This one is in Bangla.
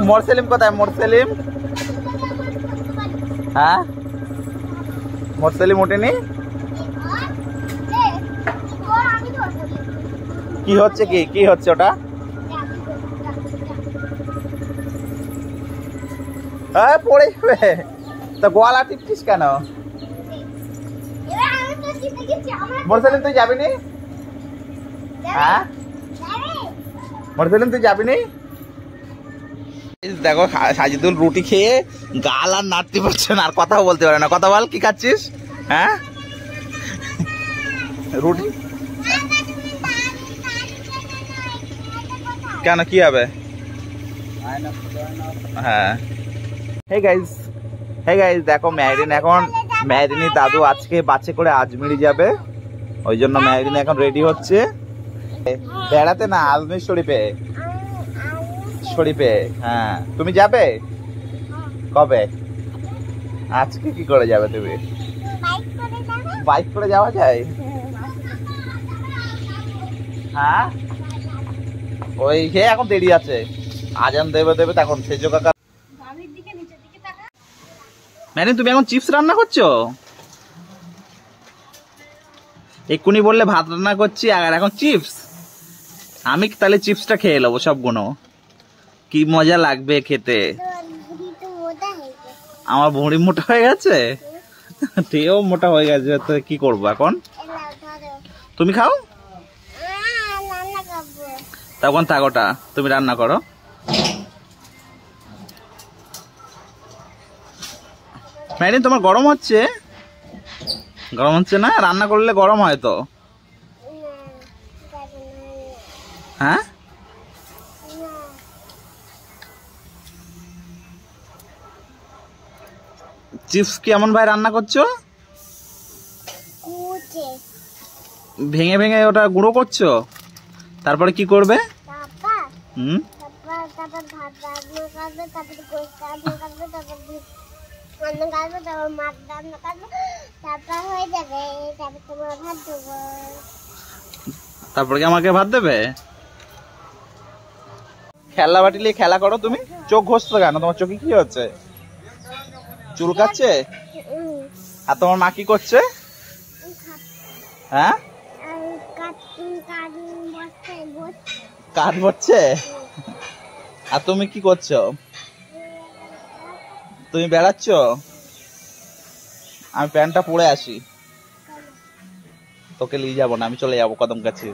মোরসেলিম কোথায়? মোরসেলিম, হ্যাঁ মোরসেলিম ওঠেনি। কি হচ্ছে? কি হচ্ছে ওটা? হ্যাঁ পড়ে যাবে তো, গোয়ালা টিপছিস কেন? মোরসেলিম তুই যাবি নি? হ্যাঁ মোরসেলিম তুই যাবি নি? দেখো সাজিদুল রুটি খেয়ে গাল আর নাড়তে পারছে না, আর কথাও বলতে পারে না। কথা বল, কি খাচ্ছিস? হ্যাঁ রুটি কেন, কি হবে? হ্যাঁ হে গাইস দেখো মেহরিনী দাদু আজকে বাসে করে আজমিরি যাবে, ওই জন্য মেহরিনী এখন রেডি হচ্ছে বেড়াতে, না আজমির শরীফে। হ্যাঁ তুমি যাবে কবে? আজকে কি করে যাবে তুমি? বাইক করে যাওয়া যায়? হ্যাঁ ওই হে এখন দেরি আছে, আজান দেবে তখন সেজো কাকা। মানে তুমি এখন চিপস রান্না করছো? এক্ষুনি বললে ভাত রান্না করছি, আর এখন চিপস? আমি তাহলে চিপসটা খেয়ে নেবো সবগুলো, কি মজা লাগবে খেতে। আমার ভুঁড়ি মোটা হয়ে গেছে, তেও মোটা হয়ে গেছে, তো কি করবো এখন? তুমি খাও তখন, থাকোটা তুমি রান্না করো। ম্যাডাম তোমার গরম হচ্ছে না? রান্না করলে গরম হয় তো। হ্যাঁ চিপস কেমন ভাই রান্না করছো? ভেঙে ভেঙে ওটা গুঁড়ো করছো, তারপরে কি করবে? তারপরে কি আমাকে ভাত দেবে? খেলনা বাটি নিয়ে খেলা করো তুমি। চোখ ঘষছো কেন? তোমার চোখে কি হচ্ছে? চুলকাচ্ছে? আর তোমার মা কি করছে? হ্যাঁ কাঠ বসছে। আর তুমি কি করছো? তুমি বেড়াচ্ছ? আমি প্যান্টটা পরে আসি, তোকে নিয়ে যাবো না, আমি চলে যাবো কদম গাছে।